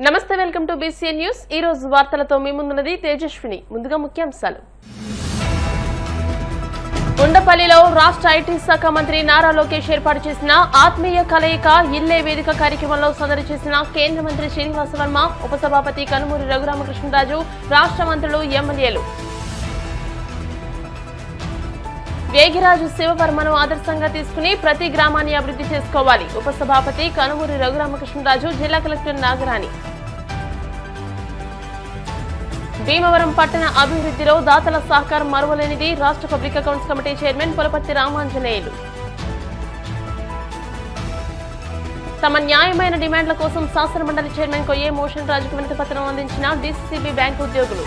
నమస్తే, welcome to BCN news. ఈ రోజు వార్తలతో మీ ముందున్నది తేజస్విని. ముందుగా ముఖ్యాంశాలు. ఉండపల్లిలో రాష్ట్ర ఐటీ శాఖ మంత్రి నారా లోకేష్ ఏర్పాటు చేసిన ఆత్మీయ కలయిక ఇల్లే వేదిక కార్యక్రమంలో సందడి చేసిన కేంద్ర మంత్రి శ్రీనివాస వర్మ, ఉపసభాపతి కనుమూరి రఘురామకృష్ణరాజు, రాష్ట్ర మంత్రులు, ఎమ్మెల్యేలు. వేగిరాజు శివవర్మను ఆదర్శంగా తీసుకుని ప్రతి గ్రామాన్ని అభివృద్ధి చేసుకోవాలి. ఉపసభాపతి కనుమూరి రఘురామకృష్ణరాజు, జిల్లా కలెక్టర్ నాగరాణి. భీమవరం పట్టణ అభివృద్ధిలో దాతల సహకారం మరువలేనిది. రాష్ట్ర public accounts committee chairman Pulaparthi Ramanjaneyulu. తమ న్యాయమైన డిమాండ్ల కోసం శాసనమండలి చైర్మన్ కొయ్యే మోషన్ రాజుకు వినతి పత్రం అందించిన డీసీసీబీ బ్యాంకు ఉద్యోగులు.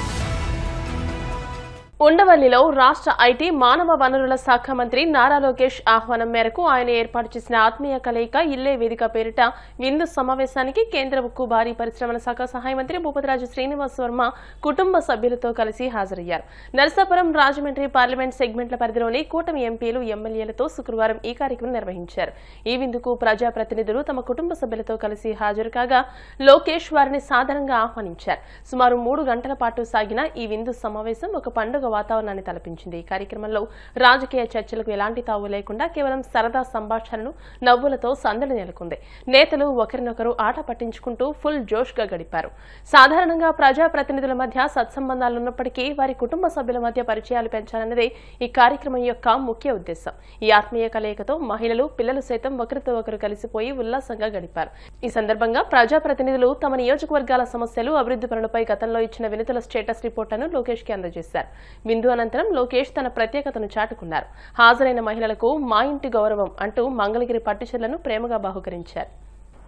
ఉండవల్లిలో రాష్ట్ర ఐటీ మానవ వనరుల శాఖ మంత్రి నారా లోకేష్ ఆహ్వానం మేరకు ఆయన ఏర్పాటు చేసిన ఆత్మీయ కలయిక ఇల్లే వేదిక పేరిట విందు సమావేశానికి కేంద్ర ఉక్కు భారీ పరిశ్రమల శాఖ సహాయ మంత్రి భూపతిరాజు శ్రీనివాస వర్మ కుటుంబ సభ్యులతో కలిసి హాజరయ్యారు. నరసాపురం, రాజమండ్రి పార్లమెంట్ సెగ్మెంట్ల పరిధిలోని కూటమి ఎంపీలు, ఎమ్మెల్యేలతో శుక్రవారం ఈ కార్యక్రమం నిర్వహించారు. ఈ విందుకు ప్రజాప్రతినిధులు తమ కుటుంబ సభ్యులతో కలిసి హాజరు కాగా లోకేష్ వారిని సాదరంగా ఆహ్వానించారు. సుమారు 3 గంటల పాటు సాగిన ఈ విందు సమావేశం ఒక పండుగ వాతావరణాన్ని తలపించింది. ఈ కార్యక్రమంలో రాజకీయ చర్చలకు ఎలాంటి తావు లేకుండా కేవలం సరదా సంభాషణలు, నవ్వులతో సందడి నెలకొంది. నేతలు ఒకరినొకరు ఆట పట్టించుకుంటూ ఫుల్ జోష్ గా గడిపారు. సాధారణంగా ప్రజాప్రతినిధుల మధ్య సత్సంబంధాలున్నప్పటికీ వారి కుటుంబ సభ్యుల మధ్య పరిచయాలు పెంచాలన్నదే ఈ కార్యక్రమం యొక్క ముఖ్య ఉద్దేశం. ఈ ఆత్మీయ కలయికతో మహిళలు, పిల్లలు సైతం ఒకరితో ఒకరు కలిసిపోయి ఉల్లాసంగా గడిపారు. ఈ సందర్భంగా ప్రజాప్రతినిధులు తమ నియోజకవర్గాల సమస్యలు, అభివృద్ధి పనులపై గతంలో ఇచ్చిన వినతుల స్టేటస్ రిపోర్టును లోకేష్ కి అందజేశారు. విందు అనంతరం లోకేష్ తన ప్రత్యేకతను చాటుకున్నారు. హాజరైన మహిళలకు మా ఇంటి గౌరవం అంటూ మంగళగిరి పట్టుచీరలను ప్రేమగా బహుకరించారు.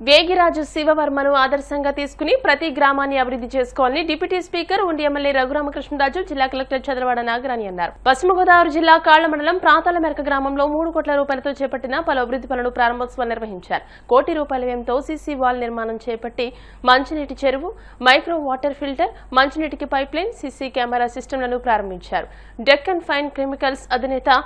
వేగిరాజు శివవర్మను ఆదర్శంగా తీసుకుని ప్రతి గ్రామాన్ని అభివృద్ధి చేసుకోవాలని డిప్యూటీ స్పీకర్, ఉండి ఎమ్మెల్యే రఘురామకృష్ణరాజు, జిల్లా కలెక్టర్ చంద్రవాడ నాగరాణి అన్నారు. పశ్చిమ గోదావరి జిల్లా కాళ్ల మండలం ప్రాతాల మెరక గ్రామంలో 3 కోట్ల రూపాయలతో చేపట్టిన పలు అభివృద్ధి పనులు ప్రారంభోత్సవం నిర్వహించారు. 1 కోటి రూపాయల వ్యయంతో సీసీ వాల్ నిర్మాణం చేపట్టి మంచినీటి చెరువు, మైక్రో వాటర్ ఫిల్టర్, మంచినీటికి పైప్లైన్, సీసీ కెమెరా సిస్టంలను ప్రారంభించారు. డెక్కన్ ఫైన్ కెమికల్స్ అధినేత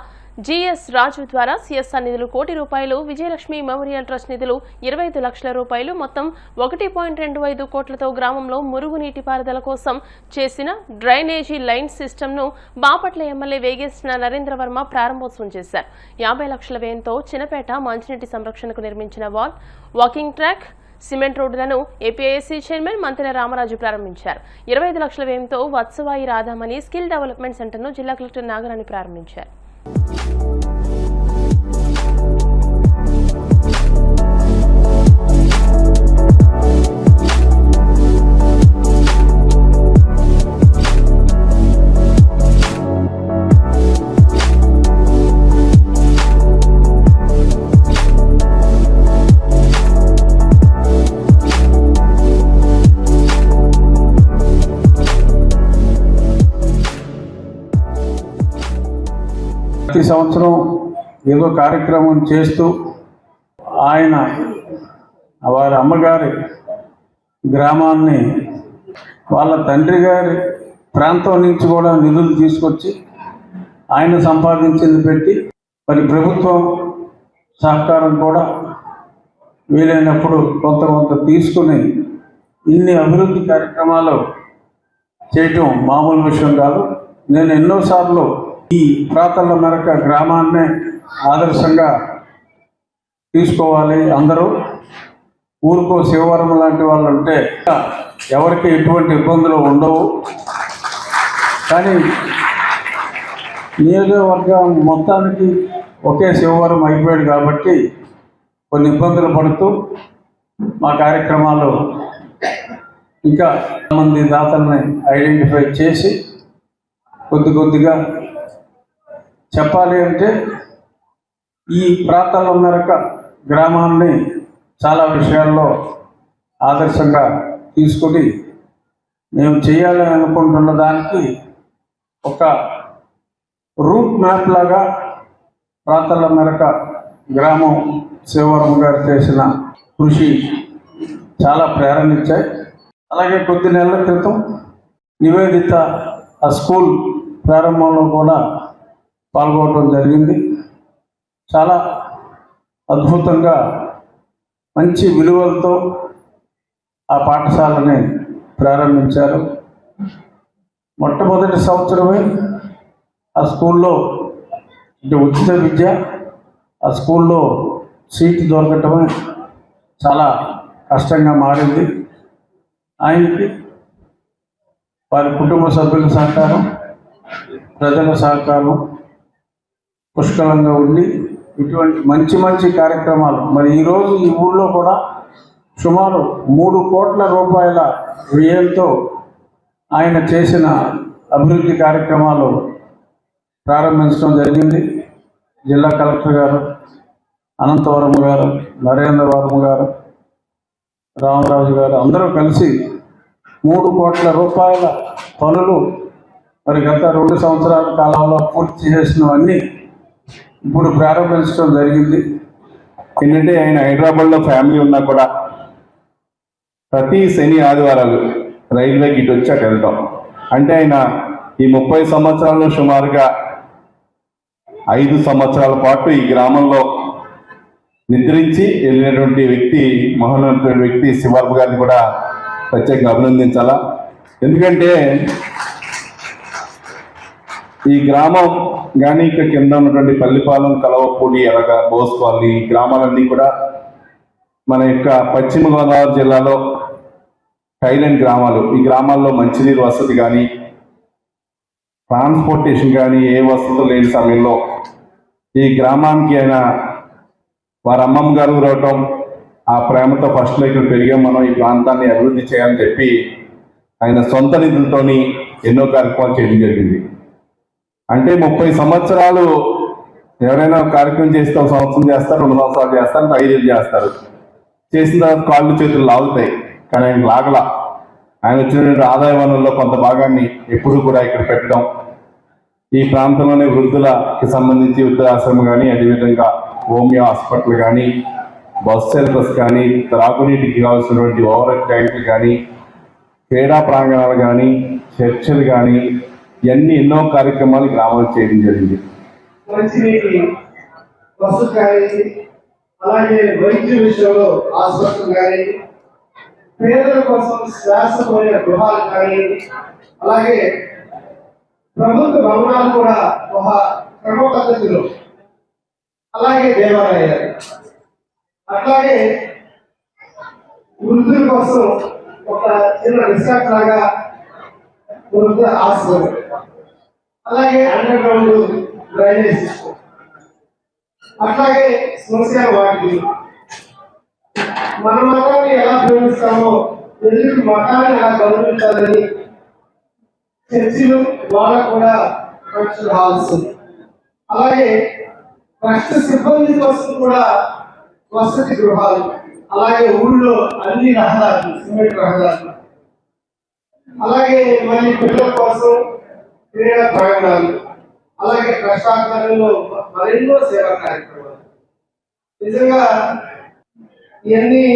జీఎస్ రాజు ద్వారా సిఎస్ఆర్ నిధులు 1 కోటి రూపాయలు, విజయలక్ష్మి మెమోరియల్ ట్రస్ట్ నిధులు 25 లక్షల రూపాయలు, మొత్తం 1.25 కోట్లతో గ్రామంలో మురుగు నీటిపారుదల కోసం చేసిన డ్రైనేజీ లైన్ సిస్టమ్ను బాపట్ల ఎమ్మెల్యే వేగేసిన నరేంద్ర వర్మ ప్రారంభోత్సవం చేశారు. 50 లక్షల వ్యయంతో చిన్నపేట మంచినీటి సంరక్షణకు నిర్మించిన వాల్, వాకింగ్ ట్రాక్, సిమెంట్ రోడ్డులను ఏపీఐసీ చైర్మన్ మంతెన రామరాజు ప్రారంభించారు. 25 లక్షల వ్యయంతో వత్సవాయి రాధామణి స్కిల్ డెవలప్మెంట్ సెంటర్ను జిల్లా కలెక్టర్ నాగరాణి ప్రారంభించారు. ప్రతి సంవత్సరం ఏదో కార్యక్రమం చేస్తూ ఆయన వారి అమ్మగారి గ్రామాన్ని వాళ్ళ తండ్రి గారి ప్రాంతం నుంచి కూడా నిధులు తీసుకొచ్చి ఆయన సంపాదించింది పెట్టి మరి ప్రభుత్వం సహకారం కూడా వీలైనప్పుడు కొంత తీసుకుని ఇన్ని అభివృద్ధి కార్యక్రమాలు చేయటం మామూలు విషయం కాదు. నేను ఎన్నోసార్లు ఈ ప్రాతల మెరక గ్రామాన్నే ఆదర్శంగా తీసుకోవాలి, అందరూ ఊరుకో శివవరం లాంటి వాళ్ళు ఉంటే ఎవరికి ఎటువంటి ఇబ్బందులు ఉండవు. కానీ నియోజకవర్గం మొత్తానికి ఒకే శివవరం అయిపోయాడు కాబట్టి కొన్ని ఇబ్బందులు పడుతూ మా కార్యక్రమాలు ఇంకా మంది దాతల్ని ఐడెంటిఫై చేసి కొద్దిగా చెప్పాలి అంటే ఈ ప్రాతాల మెరక గ్రామాన్ని చాలా విషయాల్లో ఆదర్శంగా తీసుకొని మేము చేయాలని అనుకుంటున్న దానికి ఒక రూట్ మ్యాప్ లాగా ప్రాతాల మెరక గ్రామం శివవర్మ గారు చేసిన కృషి చాలా ప్రేరణించాయి. అలాగే కొద్ది నెలల క్రితం నివేదిత ఆ స్కూల్ ప్రారంభంలో కూడా పాల్గొనడం జరిగింది. చాలా అద్భుతంగా మంచి విలువలతో ఆ పాఠశాలని ప్రారంభించారు. మొట్టమొదటి సంవత్సరమే ఆ స్కూల్లో ఉచిత విద్య, ఆ స్కూల్లో సీటు దొరకటమే చాలా కష్టంగా మారింది. ఆయనకి వారి కుటుంబ సభ్యుల సహకారం, ప్రజల సహకారం పుష్కలంగా ఉండి ఇటువంటి మంచి మంచి కార్యక్రమాలు, మరి ఈరోజు ఈ ఊళ్ళో కూడా సుమారు 3 కోట్ల రూపాయల వ్యయంతో ఆయన చేసిన అభివృద్ధి కార్యక్రమాలు ప్రారంభించడం జరిగింది. జిల్లా కలెక్టర్ గారు, అనంతవరం గారు, నరేంద్రవరం గారు, రామరాజు గారు అందరూ కలిసి 3 కోట్ల రూపాయల పనులు మరి గత 2 సంవత్సరాల కాలంలో పూర్తి చేసినవన్నీ ఇప్పుడు ప్రారంభించడం జరిగింది. ఏంటంటే ఆయన హైదరాబాద్లో ఫ్యామిలీ ఉన్నా కూడా ప్రతి శని ఆదివారాలు రైల్వేకి ఇటు వచ్చి అటు వెళ్తాం. అంటే ఆయన ఈ 30 సంవత్సరాల్లో సుమారుగా 5 సంవత్సరాల పాటు ఈ గ్రామంలో నిద్రించి వెళ్ళినటువంటి వ్యక్తి, మహోన్నతమైన వ్యక్తి శివబాబు గారిని కూడా ప్రత్యేకంగా అభినందించాలా. ఎందుకంటే ఈ గ్రామం కానీ ఇక్కడ కింద ఉన్నటువంటి పల్లిపాలెం, కలవపూడి, ఎరగ, బోసుకోవాలి ఈ గ్రామాలన్నీ కూడా మన యొక్క పశ్చిమ గోదావరి జిల్లాలో టైలెంట్ గ్రామాలు. ఈ గ్రామాల్లో మంచినీరు వసతి కానీ, ట్రాన్స్పోర్టేషన్ కానీ ఏ వసతులు లేని సమయంలో ఈ గ్రామానికి ఆయన వారి అమ్మమ్మ గారు రావటం, ఆ ప్రేమతో ఫస్ట్లో ఇక్కడ పెరిగాం, మనం ఈ ప్రాంతాన్ని అభివృద్ధి చేయాలని చెప్పి ఆయన సొంత నిధులతోని ఎన్నో కార్యక్రమాలు చేయడం జరిగింది. అంటే 30 సంవత్సరాలు ఎవరైనా కార్యక్రమం చేస్తే 1 సంవత్సరం చేస్తారు, 2 సంవత్సరాలు చేస్తారు, 5 ఏళ్ళు చేస్తారు. చేసిన తర్వాత కాళ్ళు చేతులు లాగుతాయి, కానీ ఆయన లాగలా. ఆయన వచ్చినటువంటి ఆదాయ వనరుల్లో కొంత భాగాన్ని ఎప్పుడు కూడా ఇక్కడ పెట్టడం, ఈ ప్రాంతంలోనే వృద్ధులకి సంబంధించి వృద్ధాశ్రమం కానీ, అదేవిధంగా హోమియో హాస్పిటల్ కానీ, బస్ సర్వీస్ కానీ, త్రాగునీటికి కావాల్సినటువంటి ఓవర్ ట్యాంకులు కానీ, క్రీడా ప్రాంగణాలు కానీ, చర్చలు కానీ, ఇవన్నీ ఎన్నో కార్యక్రమాలు గ్రామాలు చేయడం జరిగింది. మంచినీటి వసతి కానీ, అలాగే వైద్య విషయంలో ఆసుపత్రులు కానీ, పేదల కోసం శ్వాసమైన గృహాలు కానీ, అలాగే ప్రభుత్వ భవనాలు కూడా ఒక క్రమ పద్ధతిలో, అలాగే దేవాలయాలు, అట్లాగే వృద్ధుల కోసం ఒక చిన్న రిసార్ట్ లాగా వృద్ధ ఆశ్రమం, అలాగే అండర్ గ్రౌండ్ డ్రైనేజ్ సిస్టమ్, అట్లాగే శ్మశాన వాటికి మన మతాన్ని ఎలా ప్రేమిస్తామో ఎదురు మతాన్ని ఎలా గౌరవించాలని చర్చిలు వాళ్ళకు కూడా ట్రస్ట్ హాల్స్, అలాగే ట్రస్ట్ సిబ్బంది కోసం కూడా వసతి గృహాలు, అలాగే ఊళ్ళో అన్ని రహదారులు, సిమెంట్ రహదారులు, అలాగే మళ్ళీ పిల్లల కోసం క్రీడా ప్రాంగణాలు, అలాగే ట్రస్ట్ ఆధ్వర్యంలో మరెన్నో సేవా కార్యక్రమాలు. నిజంగా ఇవన్నీ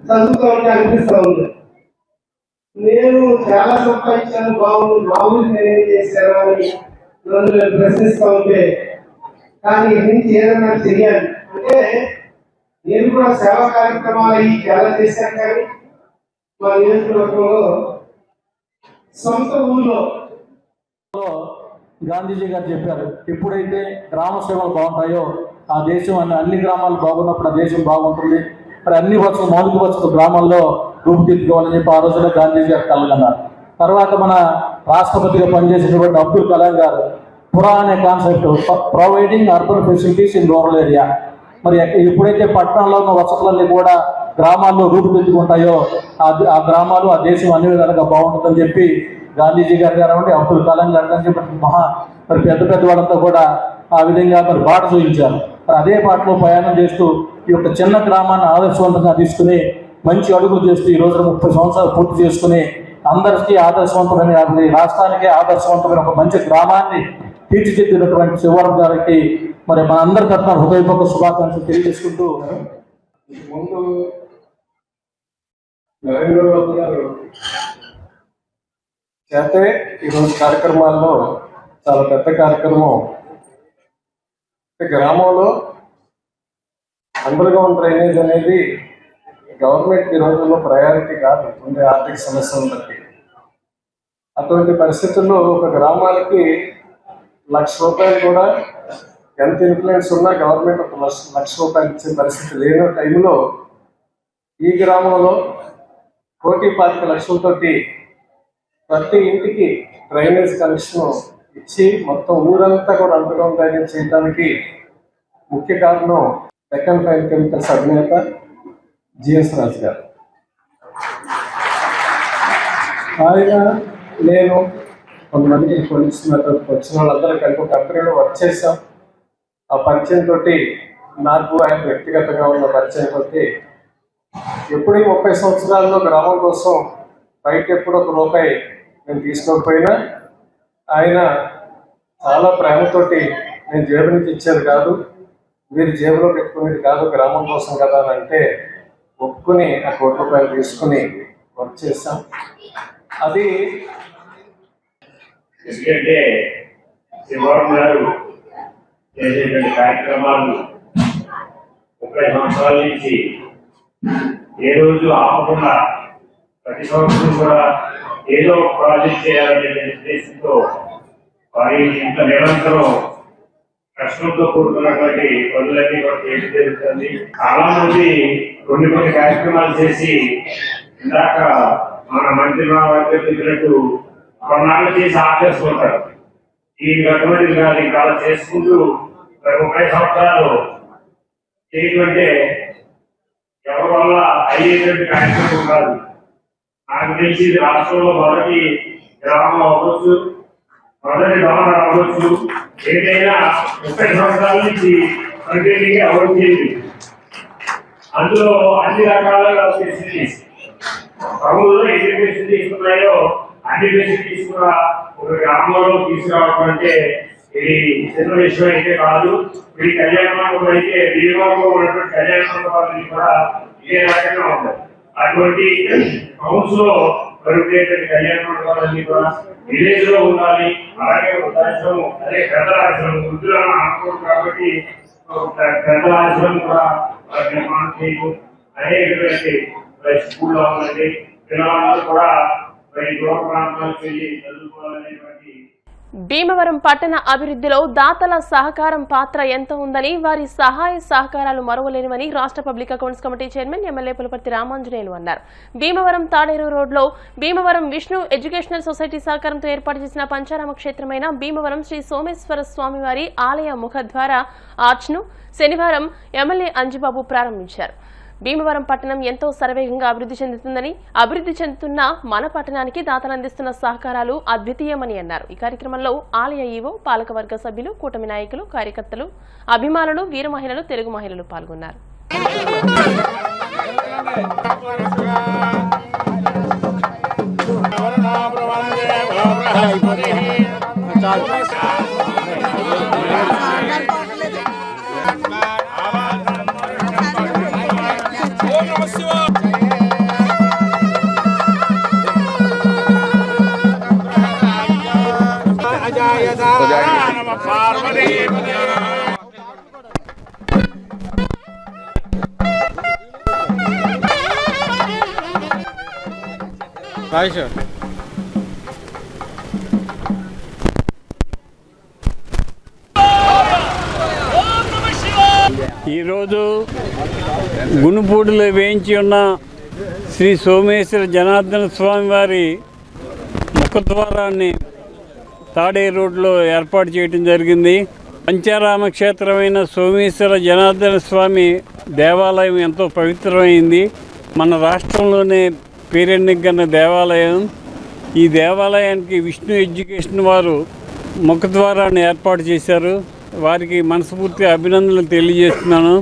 చదువుతూ ఉంటే అనిపిస్తూ ఉంది, నేను చాలా సంపాదించాను, బాగుంది, మామూలు నేనేం చేశాను అని నన్ను నేను ప్రశ్నిస్తూ ఉంటే, కానీ ఇది నుంచి ఏదైనా చెయ్యాలి అంటే నేను కూడా సేవా కార్యక్రమాలు అవి చాలా చేశాను. కానీ మా నియోజకవర్గంలో సొంత ఊళ్ళో గాంధీజీ గారు చెప్పారు, ఎప్పుడైతే గ్రామ సేవలు బాగుంటాయో ఆ దేశం అన్ని గ్రామాలు బాగున్నప్పుడు ఆ దేశం బాగుంటుంది. మరి అన్ని వసతులు, మౌలిక వసతులు గ్రామాల్లో రూపుదిద్దుకోవాలని చెప్పి ఆ రోజుల్లో గాంధీజీ గారు కలగన్నారు. తర్వాత మన రాష్ట్రపతిగా పనిచేసినటువంటి అబ్దుల్ కలాం గారు పురా అనే concept, providing urban facilities in rural area. మరి ఎప్పుడైతే పట్టణంలో ఉన్న వసతులన్నీ కూడా గ్రామాల్లో రూపుదిద్దుకుంటాయో ఆ గ్రామాలు, ఆ దేశం అన్ని విధాలుగా బాగుంటుందని చెప్పి గాంధీజీ గారు కానివ్వండి, అబ్దుల్ కలాం గారు అని చెప్పి మరి పెద్ద వాళ్ళంతా కూడా ఆ విధంగా మరి బాట చూపించారు. మరి అదే బాటలో ప్రయాణం చేస్తూ ఈ యొక్క చిన్న గ్రామాన్ని ఆదర్శవంతంగా తీసుకుని మంచి అడుగులు చేస్తూ ఈ రోజున 30 సంవత్సరాలు పూర్తి చేసుకుని అందరికీ ఆదర్శవంతమైన, రాష్ట్రానికి ఆదర్శవంతమైన ఒక మంచి గ్రామాన్ని తీర్చిదిద్దినటువంటి శివరాం గారికి మరి మన అందరి తరఫున హృదయపూర్వక శుభాకాంక్షలు తెలియజేసుకుంటూ, ముందు నరేంద్రబాబు గారు చేతే ఈరోజు కార్యక్రమాల్లో చాలా పెద్ద కార్యక్రమం. గ్రామంలో అండర్ గ్రౌండ్ డ్రైనేజ్ అనేది గవర్నమెంట్ ఈ రోజుల్లో ప్రయారిటీ కాదు ఉండే ఆర్థిక సమస్యలను బట్టి. అటువంటి పరిస్థితుల్లో ఒక గ్రామానికి ₹1,00,000 కూడా ఎంత ఇన్ఫ్లుయెన్స్ ఉన్నా గవర్నమెంట్ ఒక ₹1,00,000 ఇచ్చే పరిస్థితి లేని టైంలో ఈ గ్రామంలో 1,25,00,000తోటి ప్రతి ఇంటికి డ్రైనేజ్ కనెక్షన్ ఇచ్చి మొత్తం ఊరంతా కూడా అండర్గ్రౌండ్ డ్రైనేజ్ చేయడానికి ముఖ్య కారణం డెక్కన్ ఫైన్ కెమికల్స్ అధినేత జిఎస్ రాజు గారు. ఆయన నేను కొంతమందికి వచ్చిన వాళ్ళందరూ కలిపి కంపెనీలో వర్క్ చేశాం. ఆ పరిచయంతో నాకు ఆయన వ్యక్తిగతంగా ఉన్న పరిచయంతో ఎప్పుడు 30 సంవత్సరాల్లో గ్రామం కోసం బయట ఎప్పుడు ₹1 నేను తీసుకోకపోయినా ఆయన చాలా ప్రేమతోటి నేను జేబు నుంచి ఇచ్చేది కాదు, మీరు జేబులో పెట్టుకునేది కాదు, గ్రామం కోసం కదా అని అంటే ఒప్పుకుని ఆ ₹1,00,000 తీసుకుని వర్క్ చేశాం. అది ఎందుకంటే శివరాం గారు చేసేటువంటి కార్యక్రమాలు 30 సంవత్సరాల నుంచి ఏ రోజు ఆపకుండా ప్రతి సంవత్సరం కూడా ఏదో ఒక ప్రాజెక్ట్ చేయాలనే ఉద్దేశంతో వారి ఇంత నిరంతరం కష్టంతో కూడుకున్నటువంటి పనులన్నీ కూడా చేయడం జరుగుతుంది. చాలా మంది కొన్ని కార్యక్రమాలు చేసి ఇందాక మన మంత్రి గారు చెప్పినట్టు కొన్నాళ్ళు చేసి ఆపేసుకుంటారు. ఈ అటువంటి కాదు, ఇంకా అలా చేసుకుంటూ 30 సంవత్సరాలు చేయటువంటి ఎవరి వల్ల అయ్యేటువంటి కార్యక్రమం కాదు. నాకు తెలిసి రాష్ట్రంలో మొదటి గ్రామం అవ్వచ్చు, మొదటి డోనర్ అవ్వచ్చు, ఏదైనా 30 సంవత్సరాల నుంచి కంటిన్యూగా అవ్వడం చేయండి. అందులో అన్ని రకాలుగా ఫెసిలిటీస్ ప్రభుత్వంలో ఎన్ని ఫెసిలిటీస్ ఉన్నాయో అన్ని ఫెసిలిటీస్ కూడా ఒక గ్రామంలో తీసుకురావడం అంటే ఇది చిన్న విషయం అయితే కాదు. ఈ కళ్యాణ మండపం అయితే వీరంలో ఉన్నటువంటి కళ్యాణ మండపాలన్నీ కూడా ఇదే రకంగా ఉంటాయి. అటువంటి హౌస్ లో ఉండేటువంటి కళ్యాణ మండపాలన్నీ కూడా విలేజ్ లో ఉండాలి. అలాగే వృద్ధాశ్రమం, అదే పెద్దల ఆశ్రమం, వృద్ధులను అనుకోరు కాబట్టి పెద్దల ఆశ్రమం కూడా నిర్మాణం చేయడం అనేటువంటి స్కూల్లో ఉందండి. పిల్లలందరూ కూడా దూర ప్రాంతాలకు వెళ్ళి చదువుకోవాలనేటువంటి. భీమవరం పట్టణ అభివృద్ధిలో దాతల సహకారం పాత్ర ఎంత ఉందని, వారి సహాయ సహకారాలు మరువలేనివని రాష్ట్ర public accounts committee chairman MLA Pulaparthi Ramanjaneyulu అన్నారు. భీమవరం తాడేరు రోడ్లో భీమవరం విష్ణు ఎడ్యుకేషనల్ సొసైటీ సహకారంతో ఏర్పాటు చేసిన పంచారామ క్షేత్రమైన భీమవరం శ్రీ సోమేశ్వర స్వామివారి ఆలయ ముఖద్వార ఆర్చ్ను శనివారం ఎమ్మెల్యే అంజిబాబు ప్రారంభించారు. భీమవరం పట్టణం ఎంతో శరవేగంగా అభివృద్ధి చెందుతుందని, అభివృద్ధి చెందుతున్న మన పట్టణానికి దాతలు అందిస్తున్న సహకారాలు అద్వితీయమని అన్నారు. ఈ కార్యక్రమంలో ఆలయ ఈవో, పాలకవర్గ సభ్యులు, కూటమి నాయకులు, కార్యకర్తలు, అభిమానులు, వీర మహిళలు, తెలుగు మహిళలు పాల్గొన్నారు. ఈరోజు గునుపూడిలో వేయించి ఉన్న శ్రీ సోమేశ్వర జనార్దన స్వామి వారి ముఖద్వారాన్ని తాడే రోడ్లో ఏర్పాటు చేయడం జరిగింది. పంచారామ క్షేత్రమైన సోమేశ్వర జనార్దన స్వామి దేవాలయం ఎంతో పవిత్రమైంది. మన రాష్ట్రంలోనే పేరెన్నికన్న దేవాలయం. ఈ దేవాలయానికి విష్ణు ఎడ్యుకేషన్ వారు ముఖద్వారాన్ని ఏర్పాటు చేశారు. వారికి మనస్ఫూర్తిగా అభినందనలు తెలియజేస్తున్నాను.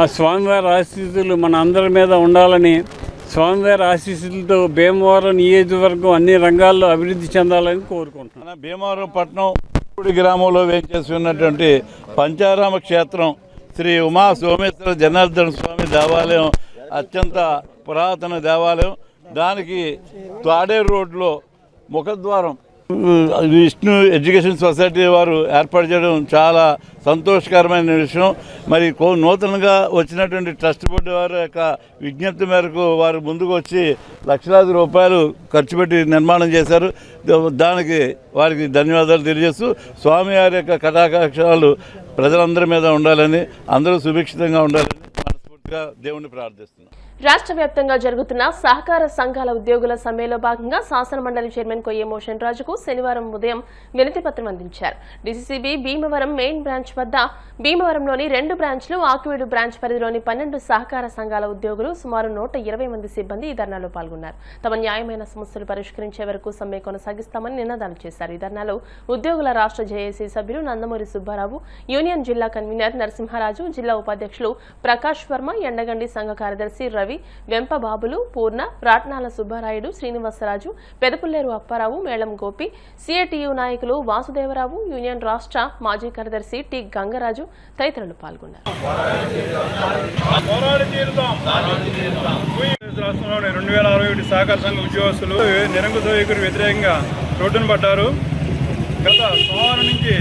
ఆ స్వామివారి ఆశీస్సులు మన అందరి మీద ఉండాలని, స్వామివారి ఆశీస్సులతో భీమవరం నియోజకవర్గం అన్ని రంగాల్లో అభివృద్ధి చెందాలని కోరుకుంటున్నాను. భీమవరం పట్టణం గ్రామంలో వేంచేసి ఉన్నటువంటి పంచారామ క్షేత్రం శ్రీ ఉమా సోమేశ్వర జనార్దన స్వామి దేవాలయం అత్యంత పురాతన దేవాలయం. దానికి తాడే రోడ్లో ముఖద్వారం విష్ణు ఎడ్యుకేషన్ సొసైటీ వారు ఏర్పాటు చేయడం చాలా సంతోషకరమైన విషయం. మరి నూతనంగా వచ్చినటువంటి ట్రస్ట్ బోర్డు వారి యొక్క విజ్ఞప్తి మేరకు వారు ముందుకు వచ్చి లక్షలాది రూపాయలు ఖర్చు పెట్టి నిర్మాణం చేశారు. దానికి వారికి ధన్యవాదాలు తెలియజేస్తూ స్వామివారి యొక్క కటాక్షాలు ప్రజలందరి మీద ఉండాలని, అందరూ సుభిక్షితంగా ఉండాలని మనస్ఫూర్తిగా దేవుణ్ణి ప్రార్థిస్తున్నాం. రాష్ట్ర వ్యాప్తంగా జరుగుతున్న సహకార సంఘాల ఉద్యోగుల సమ్మెలో భాగంగా శాసనమండలి చైర్మన్ కొయ్య మోషన్ రాజుకు శనివారం ఉదయం వినతిపత్రం అందించారు. డీసీసీబీ భీమవరం మెయిన్ బ్రాంచ్ వద్ద భీమవరంలోని 2 బ్రాంచ్లు, ఆకివీడు బ్రాంచ్ పరిధిలోని 12 సహకార సంఘాల ఉద్యోగులు సుమారు 120 మంది సిబ్బంది ఈ ధర్నాలో పాల్గొన్నారు. తమ న్యాయమైన సమస్యలు పరిష్కరించే వరకు సమ్మె కొనసాగిస్తామని నినాదాలు చేశారు. ఈ ధర్నాలో ఉద్యోగుల రాష్ట్ర జేఏసీ సభ్యులు నందమూరి సుబ్బారావు, యూనియన్ జిల్లా కన్వీనర్ నరసింహరాజు, జిల్లా ఉపాధ్యక్షులు ప్రకాష్ వర్మ, ఎండగండి సంఘ కార్యదర్శి రవి, వెంపబాబులు, పూర్ణ, రాట్నాల సుబ్బారాయుడు, శ్రీనివాసరాజు, పెదపుల్లేరు అప్పారావు, మేళం గోపి, సిఐటియు నాయకులు వాసుదేవరావు, యూనియన్ రాష్ట్ర మాజీ కార్యదర్శి టి గంగరాజు తదితరులు పాల్గొన్నారు. రాష్ట్రంలోని 2061 సహకార సంఘ ఉద్యోగస్తులు నిరంకుశ వైఖరి వ్యతిరేకంగా రోడ్డును పడ్డారు. గత సోమవారం నుంచి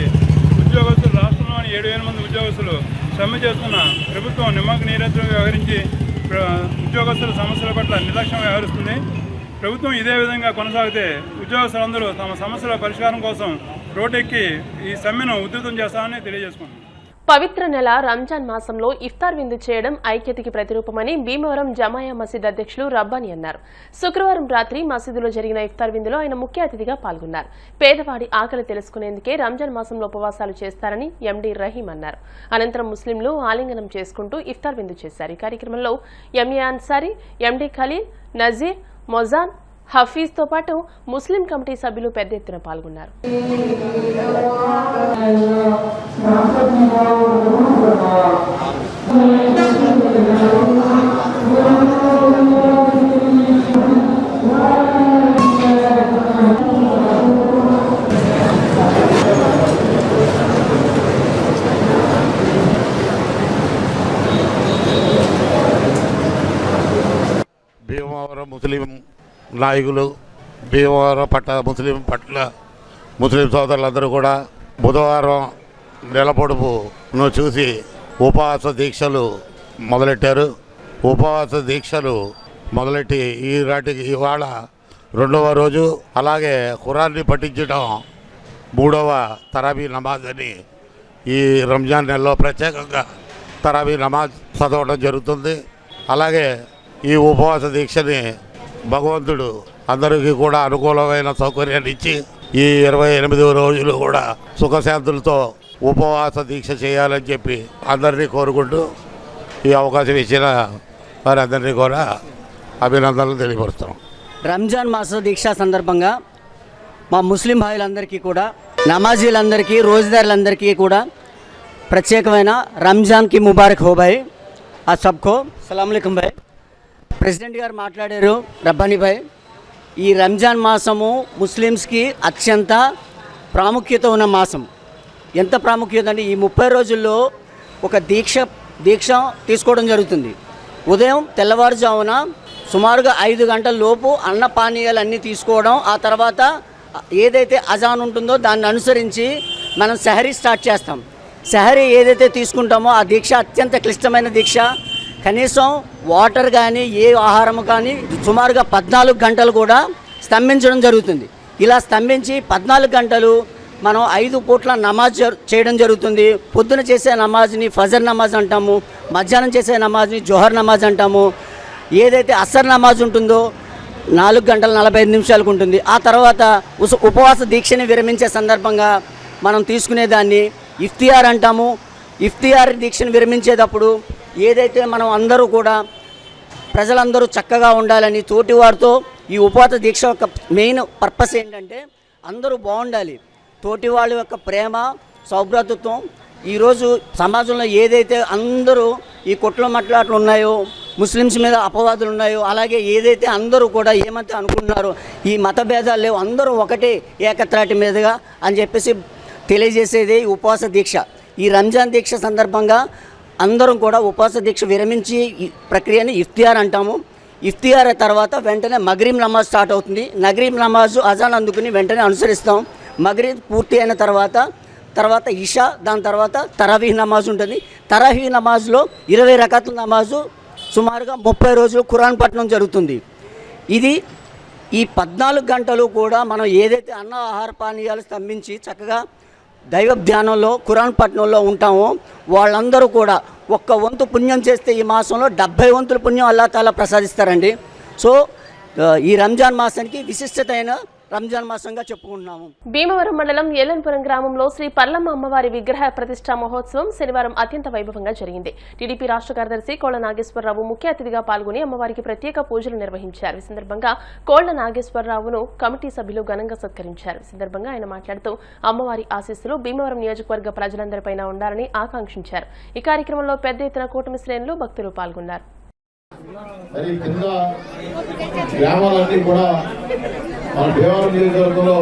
ఉద్యోగస్తులు రాష్ట్రంలోని 7,000 మంది ఉద్యోగస్తులు సమ్మె చేస్తున్న ప్రభుత్వం నిమ్మక నీరెత్తుగా వ్యవహరించి ఉద్యోగస్తుల సమస్యల పట్ల నిర్లక్ష్యం వ్యవహరిస్తుంది. ప్రభుత్వం ఇదే విధంగా కొనసాగితే ఉద్యోగస్తులందరూ తమ సమస్యల పరిష్కారం కోసం రోడ్డెక్కి ఈ సమ్మెను ఉధృతం చేస్తామని తెలియజేసుకుంటున్నారు. పవిత్ర నెల రంజాన్ మాసంలో ఇఫ్తార్ విందు చేయడం ఐక్యతకి ప్రతిరూపమని భీమవరం జమాయా మసీద్ అధ్యక్షులు రబ్బానీ అన్నారు. శుక్రవారం రాత్రి మసీదులో జరిగిన ఇఫ్తార్ విందులో ఆయన ముఖ్య అతిథిగా పాల్గొన్నారు. పేదవాడి ఆకలి తెలుసుకునేందుకే రంజాన్ మాసంలో ఉపవాసాలు చేస్తారని ఎండీ రహీం అన్నారు. అనంతరం ముస్లింలు ఆలింగనం చేసుకుంటూ ఇఫ్తార్ విందు చేశారు. ఈ కార్యక్రమంలో ఎంఏ అన్సారీ, ఎండీ ఖలీల్, నజీర్, మొజాన్, హఫీజ్తో పాటు ముస్లిం కమిటీ సభ్యులు పెద్ద ఎత్తున పాల్గొన్నారు. భీమవరం ముస్లిం నాయకులు, భీమవరం ముస్లిం సోదరులందరూ కూడా బుధవారం నెలపొడుపును చూసి ఉపవాస దీక్షలు మొదలెట్టారు. ఉపవాస దీక్షలు మొదలెట్టి ఇవాళ 2వ రోజు. అలాగే ఖురాన్ని పఠించడం 3వ తరాబీ నమాజ్ అని ఈ రంజాన్ నెలలో ప్రత్యేకంగా తరాబీ నమాజ్ చదవడం జరుగుతుంది. అలాగే ఈ ఉపవాస దీక్షని భగవంతుడు అందరికీ కూడా అనుకూలమైన సౌకర్యాన్ని ఇచ్చి ఈ 28 రోజులు కూడా సుఖశాంతులతో ఉపవాస దీక్ష చేయాలని చెప్పి అందరినీ కోరుకుంటూ ఈ అవకాశం ఇచ్చిన వారందరినీ కూడా అభినందనలు తెలియపరుస్తాం. రంజాన్ మాస దీక్ష సందర్భంగా మా ముస్లిం భాయిలందరికీ కూడా, నమాజీలందరికీ, రోజుదారులందరికీ కూడా ప్రత్యేకమైన రంజాన్కి ముబారక్ హో భాయ్. ఆ సబ్కో సలాం అలైకుం భాయ్. ప్రెసిడెంట్ గారు మాట్లాడారు, రబ్బానీ భాయ్. ఈ రంజాన్ మాసము ముస్లిమ్స్కి అత్యంత ప్రాముఖ్యత ఉన్న మాసం. ఎంత ప్రాముఖ్యత అంటే ఈ 30 రోజుల్లో ఒక దీక్ష తీసుకోవడం జరుగుతుంది. ఉదయం తెల్లవారుజామున సుమారుగా 5 గంటల లోపు అన్న పానీయాలు అన్నీ తీసుకోవడం, ఆ తర్వాత ఏదైతే అజాన్ ఉంటుందో దాన్ని అనుసరించి మనం సెహరీ స్టార్ట్ చేస్తాం. సెహరీ ఏదైతే తీసుకుంటామో ఆ దీక్ష అత్యంత క్లిష్టమైన దీక్ష. కనీసం వాటర్ కానీ ఏ ఆహారం కానీ సుమారుగా 14 గంటలు కూడా స్తంభించడం జరుగుతుంది. ఇలా స్తంభించి 14 గంటలు మనం 5 పూట్ల నమాజ్ చేయడం జరుగుతుంది. పొద్దున చేసే నమాజ్ని ఫజర్ నమాజ్ అంటాము, మధ్యాహ్నం చేసే నమాజ్ని జోహర్ నమాజ్ అంటాము. ఏదైతే అసర్ నమాజ్ ఉంటుందో 4 గంటల 45 నిమిషాలకు ఉంటుంది. ఆ తర్వాత ఉపవాస దీక్షని విరమించే సందర్భంగా మనం తీసుకునేదాన్ని ఇఫ్తియార్ అంటాము. ఇఫ్తియార్ దీక్షను విరమించేటప్పుడు ఏదైతే మనం అందరూ కూడా ప్రజలందరూ చక్కగా ఉండాలని తోటి వారితో ఈ ఉపవాస దీక్ష యొక్క మెయిన్ పర్పస్ ఏంటంటే అందరూ బాగుండాలి. తోటి వాళ్ళ యొక్క ప్రేమ, సౌభ్రాతృత్వం. ఈరోజు సమాజంలో ఏదైతే అందరూ ఈ కొట్ల మట్లాట్లు ఉన్నాయో, ముస్లిమ్స్ మీద అపవాదులు ఉన్నాయో, అలాగే ఏదైతే అందరూ కూడా ఏమైతే అనుకుంటున్నారో ఈ మత భేదాలు లేవు, అందరూ ఒకటే ఏకత్రాటి మీదుగా అని చెప్పేసి తెలియజేసేది ఈ ఉపవాస దీక్ష. ఈ రంజాన్ దీక్ష సందర్భంగా అందరం కూడా ఉపవాస దీక్ష విరమించి ఈ ప్రక్రియని ఇఫ్తియార్ అంటాము. ఇఫ్తియార్ తర్వాత వెంటనే మగ్రిబ్ నమాజ్ స్టార్ట్ అవుతుంది. మగ్రిబ్ నమాజ్ అజాన్ అందుకుని వెంటనే అనుసరిస్తాం. మగ్రిబ్ పూర్తి అయిన తర్వాత ఇషా, దాని తర్వాత తరావీహ్ నమాజ్ ఉంటుంది. తరావీహ్ నమాజ్లో 20 రకాతుల నమాజు సుమారుగా 30 రోజులు ఖురాన్ పఠనం జరుగుతుంది. ఇది ఈ 14 గంటలు కూడా మనం ఏదైతే అన్న ఆహార పానీయాలు స్తంభించి చక్కగా దైవ ధ్యానంలో ఖురాన్ పఠనంలో ఉంటామో వాళ్ళందరూ కూడా ఒక్క వంతు పుణ్యం చేస్తే ఈ మాసంలో 70 వంతుల పుణ్యం అల్లా తాలా ప్రసాదిస్తారండి. సో ఈ రంజాన్ మాసానికి విశిష్టత అయిన రంజాన్ మాసంగా చెప్పుకుంటున్నాము. భీమవరం మండలం ఏలన్పురం గ్రామంలో శ్రీ పర్లమ్మ అమ్మవారి విగ్రహ ప్రతిష్ఠా మహోత్సవం శనివారం అత్యంత వైభవంగా జరిగింది. టీడీపీ రాష్ట్ర కార్యదర్శి కోళ్ల నాగేశ్వరరావు ముఖ్య అతిథిగా పాల్గొని అమ్మవారికి ప్రత్యేక పూజలు నిర్వహించారు. ఈ సందర్భంగా కోళ్ల నాగేశ్వరరావును కమిటీ సభ్యులు ఘనంగా సత్కరించారు. ఈ సందర్భంగా ఆయన మాట్లాడుతూ అమ్మవారి ఆశీస్సులు భీమవరం నియోజకవర్గ ప్రజలందరిపైన ఉండాలని ఆకాంక్షించారు. ఈ కార్యక్రమంలో పెద్ద ఎత్తున కూటమి శ్రేణులు భక్తులు పాల్గొన్నారు. గ్రామాలన్నీ కూడా మన భీమవరం నియోజకవర్గంలో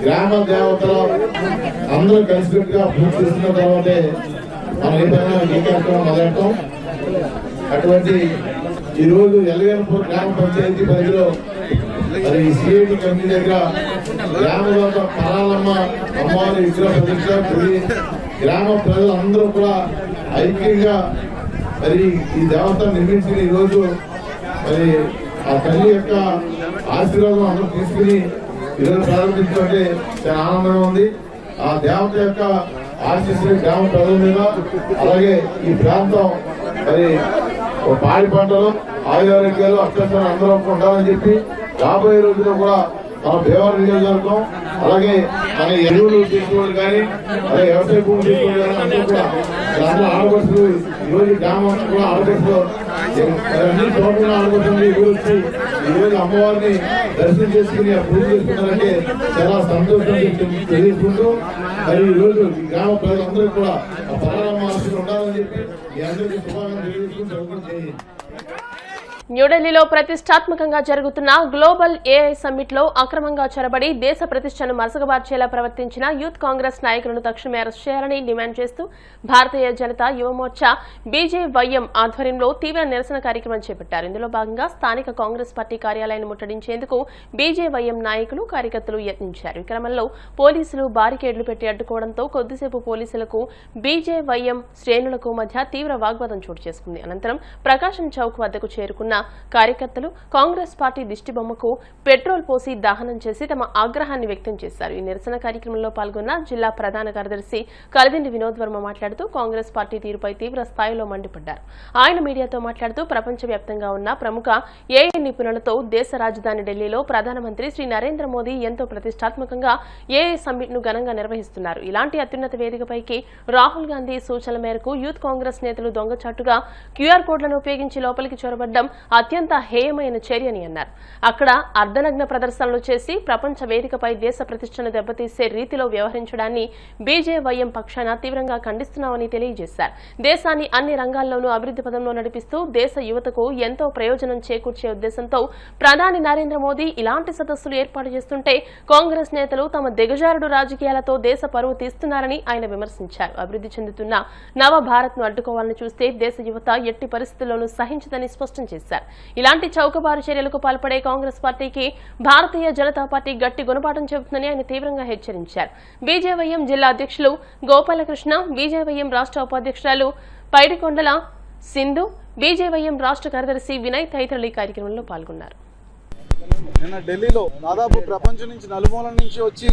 గ్రామ దేవతలు అందరూ కలిసికట్టుగా పూజ చేస్తున్న తర్వాతే మనం ఏదైనా ఈ కార్యక్రమం మొదలెడతాం. అటువంటి ఈరోజు ఎల్వేల్పూర్ గ్రామ పంచాయతీ పరిధిలో మరి సిఐటి కమిటీ దగ్గర గ్రామ దేవత పరాలమ్మ అమ్మవారి విగ్రహ ప్రతిష్ట గ్రామ ప్రజలందరూ కూడా ఐక్యంగా మరి ఈ దేవత నిర్మించిన ఈరోజు మరి ఆ తల్లి యొక్క ఆశీర్వాదం అందరూ తీసుకుని ఈరోజు ప్రారంభించాలంటే చాలా ఆనందంగా ఉంది. ఆ దేవత యొక్క ఆశీస్సులు గ్రామ ప్రజల మీద, అలాగే ఈ ప్రాంతం మరి పాడి పంటలు ఆయుర్వేదాలు అత్యవసరం అందరూ ఉండాలని చెప్పి రాబోయే రోజుల్లో కూడా మన భీమవరం నియోజకవర్గం అలాగే మన ఎరువులు తీసుకోవాలి కానీ అలాగే వ్యవసాయ భూములు తీసుకోవాలి కానీ అందరూ కూడా అందరూ ఆడపడుచులు ఈరోజు గ్రామం కూడా ఆడపడుచులు అన్ని చోట్ల ఆడపడుతుంది. వచ్చి ఈరోజు అమ్మవారిని దర్శనం చేసుకుని పూజ చేసుకున్నారంటే చాలా సంతోషం తెలియజేసుకుంటూ మరి ఈరోజు గ్రామ ప్రజలందరూ కూడా ఆ పరారమ్మ ఆశలు ఉండాలని చెప్పి మీ అందరికీ శుభాకాంక్షలు తెలియజేసుకుంటూ న్యూఢిల్లీలో ప్రతిష్టాత్మకంగా జరుగుతున్న గ్లోబల్ ఏఐ సమ్మిట్ లో అక్రమంగా చొరబడి దేశ ప్రతిష్టను మసకబార్చేలా ప్రవర్తించిన యూత్ కాంగ్రెస్ నాయకులను తక్షణమే అరెస్ట్ చేయాలని డిమాండ్ చేస్తూ భారతీయ జనతా యువమోర్చా బీజేవైఎం ఆధ్వర్యంలో తీవ్ర నిరసన కార్యక్రమం చేపట్టారు. ఇందులో భాగంగా స్థానిక కాంగ్రెస్ పార్టీ కార్యాలయాన్ని ముట్టడించేందుకు బీజేవైఎం నాయకులు కార్యకర్తలు యత్నించారు. ఈ క్రమంలో పోలీసులు బారికేడ్లు పెట్టి అడ్డుకోవడంతో కొద్దిసేపు పోలీసులకు బీజేవైఎం శ్రేణులకు మధ్య తీవ్ర వాగ్వాదం చోటు చేసుకుంది. అనంతరం ప్రకాశం చౌక్ వద్దకు చేరుకున్న కార్యకర్తలు కాంగ్రెస్ పార్టీ దిష్టిబొమ్మకు పెట్రోల్ పోసి దహనం చేసి తమ ఆగ్రహాన్ని వ్యక్తం చేశారు. ఈ నిరసన కార్యక్రమంలో పాల్గొన్న జిల్లా ప్రధాన కార్యదర్శి కలిదిండి వినోద్ వర్మ మాట్లాడుతూ కాంగ్రెస్ పార్టీ తీరుపై తీవ్ర స్థాయిలో మండిపడ్డారు. ఆయన మీడియాతో మాట్లాడుతూ ప్రపంచవ్యాప్తంగా ఉన్న ప్రముఖ ఏఐ నిపుణులతో దేశ రాజధాని ఢిల్లీలో ప్రధానమంత్రి శ్రీ నరేంద్ర మోదీ ఎంతో ప్రతిష్టాత్మకంగా ఏఐ సమ్మిట్ ను ఘనంగా నిర్వహిస్తున్నారు. ఇలాంటి అత్యున్నత వేదికపైకి రాహుల్ గాంధీ సూచనల మేరకు యూత్ కాంగ్రెస్ నేతలు దొంగచాటుగా క్యూఆర్ కోడ్లను ఉపయోగించి లోపలికి చొరబడ్డం అత్యంత హేయమైన చర్యని అన్నారు. అక్కడ అర్ధనగ్న ప్రదర్శనలు చేసి ప్రపంచ వేదికపై దేశ ప్రతిష్టను దెబ్బతీసే రీతిలో వ్యవహరించడాన్ని బీజేవైఎం పక్షాన తీవ్రంగా ఖండిస్తున్నామని తెలియజేశారు. దేశాన్ని అన్ని రంగాల్లోనూ అభివృద్ధి పదంలో నడిపిస్తూ దేశ యువతకు ఎంతో ప్రయోజనం చేకూర్చే ఉద్దేశంతో ప్రధాని నరేంద్ర మోదీ ఇలాంటి సదస్సులు ఏర్పాటు చేస్తుంటే కాంగ్రెస్ నేతలు తమ దిగజారుడు రాజకీయాలతో దేశ పరువు తీస్తున్నారని ఆయన విమర్శించారు. అభివృద్ధి చెందుతున్న నవ భారత్ ను అడ్డుకోవాలని చూస్తే దేశ యువత ఎట్టి పరిస్థితుల్లోనూ సహించదని స్పష్టం చేశారు. ఇలాంటి చౌకబారు చర్యలకు పాల్పడే కాంగ్రెస్ పార్టీకి భారతీయ జనతా పార్టీ గట్టి గుణపాఠం చెబుతుందని ఆయన తీవ్రంగా హెచ్చరించారు. బీజేవైఎం జిల్లా అధ్యక్షులు గోపాలకృష్ణ, బీజేవైఎం రాష్ట్ర ఉపాధ్యక్షురాలు పైడికొండల సింధు, బీజేవైఎం రాష్ట్ర కార్యదర్శి వినయ్ తదితరులు ఈ కార్యక్రమంలో పాల్గొన్నారు. నిన్న ఢిల్లీలో దాదాపు ప్రపంచం నుంచి నలుమూలల నుంచి వచ్చి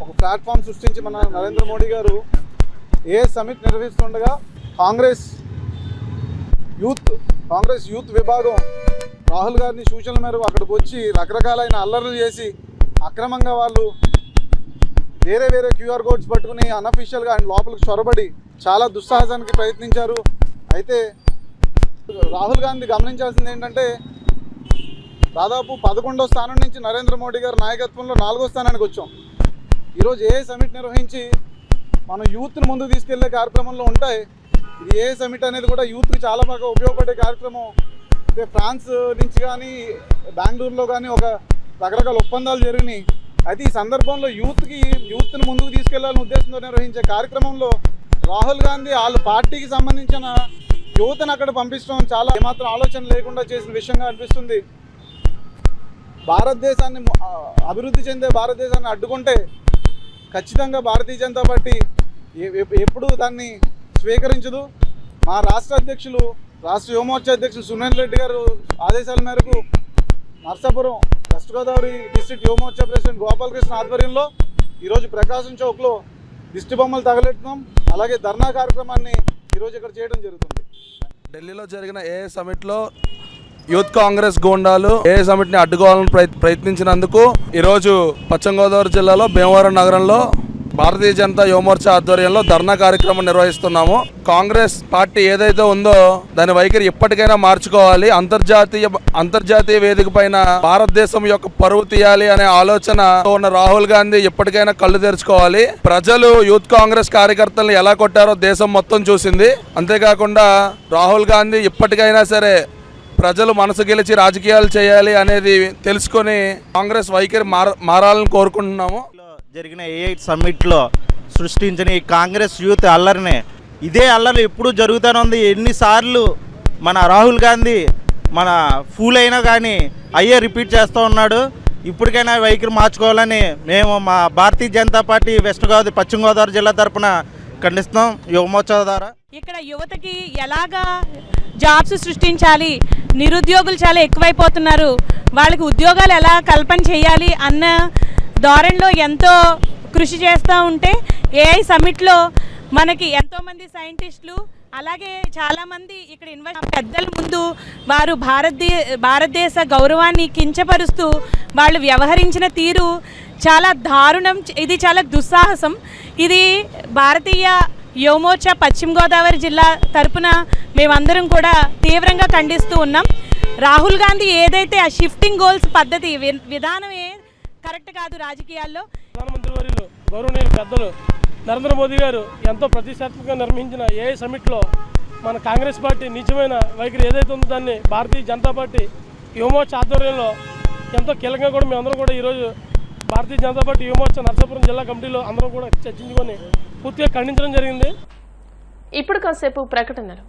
ఒక ప్లాట్ఫామ్ సృష్టించి మన నరేంద్ర మోడీ గారు ఏ సమిట్ నిర్వహిస్తుండగా కాంగ్రెస్ యూత్ విభాగం రాహుల్ గాంధీ సూచనల మేరకు అక్కడికి వచ్చి రకరకాలైన అల్లర్లు చేసి అక్రమంగా వాళ్ళు వేరే క్యూఆర్ కోడ్స్ పట్టుకుని అన్అఫీషియల్గా ఆయన లోపలికి చొరబడి చాలా దుస్సాహసానికి ప్రయత్నించారు. అయితే రాహుల్ గాంధీ గమనించాల్సింది ఏంటంటే దాదాపు 11వ స్థానం నుంచి నరేంద్ర మోడీ గారి నాయకత్వంలో 4వ స్థానానికి వచ్చాం. ఈరోజు ఏ సమిట్ నిర్వహించి మనం యూత్ని ముందుకు తీసుకెళ్లే కార్యక్రమంలో ఉంటాయి. ఇది ఏ సమిట్ అనేది కూడా యూత్కి చాలా బాగా ఉపయోగపడే కార్యక్రమం. ఫ్రాన్స్ నుంచి కానీ బెంగళూరులో కానీ ఒక రకరకాల ఒప్పందాలు జరిగినాయి. అయితే ఈ సందర్భంలో యూత్ని ముందుకు తీసుకెళ్లాలనే ఉద్దేశంతో నిర్వహించే కార్యక్రమంలో రాహుల్ గాంధీ వాళ్ళ పార్టీకి సంబంధించిన యువతను అక్కడ పంపించడం చాలా ఏమాత్రం ఆలోచన లేకుండా చేసిన విషయంగా అనిపిస్తుంది. భారతదేశాన్ని అభివృద్ధి చెందే భారతదేశాన్ని అడ్డుకుంటే ఖచ్చితంగా భారతీయ జనతా పార్టీ ఎప్పుడూ దాన్ని స్వీకరించదు. మా రాష్ట్ర అధ్యక్షులు, రాష్ట్ర యువమోర్చా అధ్యక్షులు సునీల్ రెడ్డి గారు ఆదేశాల మేరకు Narsapuram west Godavari district Yuva Morcha president Gopalakrishna ఆధ్వర్యంలో ఈరోజు ప్రకాశం చౌక్లో దిష్టి బొమ్మలు తగలెట్టడం, అలాగే ధర్నా కార్యక్రమాన్ని ఈరోజు ఇక్కడ చేయడం జరుగుతుంది. ఢిల్లీలో జరిగిన ఏఏ సమిట్లో యూత్ కాంగ్రెస్ గూండాలు ఏఏ సమిట్ని అడ్డుకోవాలని ప్రయత్నించినందుకు ఈరోజు పశ్చిమ గోదావరి జిల్లాలో భీమవరం నగరంలో భారతీయ జనతా యువమోర్చా ఆధ్వర్యంలో ధర్నా కార్యక్రమం నిర్వహిస్తున్నాము. కాంగ్రెస్ పార్టీ ఏదైతే ఉందో దాని వైఖరి ఎప్పటికైనా మార్చుకోవాలి. అంతర్జాతీయ వేదిక పైన భారతదేశం యొక్క పరువు తీయాలి అనే ఆలోచన ఉన్న రాహుల్ గాంధీ ఎప్పటికైనా కళ్ళు తెరుచుకోవాలి. ప్రజలు యూత్ కాంగ్రెస్ కార్యకర్తలను ఎలా కొట్టారో దేశం మొత్తం చూసింది. అంతేకాకుండా రాహుల్ గాంధీ ఇప్పటికైనా సరే ప్రజలు మనసు గెలిచి రాజకీయాలు చేయాలి అనేది తెలుసుకొని కాంగ్రెస్ వైఖరి మారాలని కోరుకుంటున్నాము. జరిగిన ఏఐ సమ్మిట్లో సృష్టించిన ఈ కాంగ్రెస్ యూత్ అల్లరినే ఇదే అల్లరి ఎప్పుడు జరుగుతూనే ఉంది. ఎన్నిసార్లు మన రాహుల్ గాంధీ మన ఫూల్ అయినా కానీ అయ్యే రిపీట్ చేస్తూ ఉన్నాడు. ఇప్పటికైనా వైఖరి మార్చుకోవాలని మేము మా భారతీయ జనతా పార్టీ వెస్ట్ గోదావరి పశ్చిమ గోదావరి జిల్లా తరఫున ఖండిస్తాం యువమోర్చా ద్వారా. ఇక్కడ యువతకి ఎలాగా జాబ్స్ సృష్టించాలి, నిరుద్యోగులు చాలా ఎక్కువైపోతున్నారు, వాళ్ళకి ఉద్యోగాలు ఎలా కల్పన చేయాలి అన్న ధోరణిలో ఎంతో కృషి చేస్తూ ఉంటే ఏఐ సమ్మిట్లో మనకి ఎంతోమంది సైంటిస్టులు అలాగే చాలామంది ఇక్కడ ఇన్వెస్ట్ పెద్దల ముందు వారు భారతదేశ గౌరవాన్ని కించపరుస్తూ వాళ్ళు వ్యవహరించిన తీరు చాలా దారుణం. ఇది చాలా దుస్సాహసం. ఇది భారతీయ యువమోర్చా పశ్చిమ గోదావరి జిల్లా తరపున మేమందరం కూడా తీవ్రంగా ఖండిస్తూ ఉన్నాం. రాహుల్ గాంధీ ఏదైతే ఆ షిఫ్టింగ్ గోల్స్ పద్ధతి విధానమే కరెక్ట్ కాదు రాజకీయాల్లో. ప్రధానమంత్రి వర్యులు గౌరవనీయులు పెద్దలు నరేంద్ర మోదీ గారు ఎంతో ప్రతిష్టాత్మకంగా నిర్వహించిన ఏఐ సమిట్లో మన కాంగ్రెస్ పార్టీ నిజమైన వైఖరి ఏదైతే ఉందో దాన్ని భారతీయ జనతా పార్టీ యువమోర్చా ఆధ్వర్యంలో ఎంతో కీలకంగా కూడా మేమందరం కూడా ఈరోజు భారతీయ జనతా పార్టీ యువమోర్చా నర్సాపురం జిల్లా కమిటీలో అందరం కూడా చర్చించుకొని పూర్తిగా ఖండించడం జరిగింది. ఇప్పుడు కాసేపు ప్రకటనలు.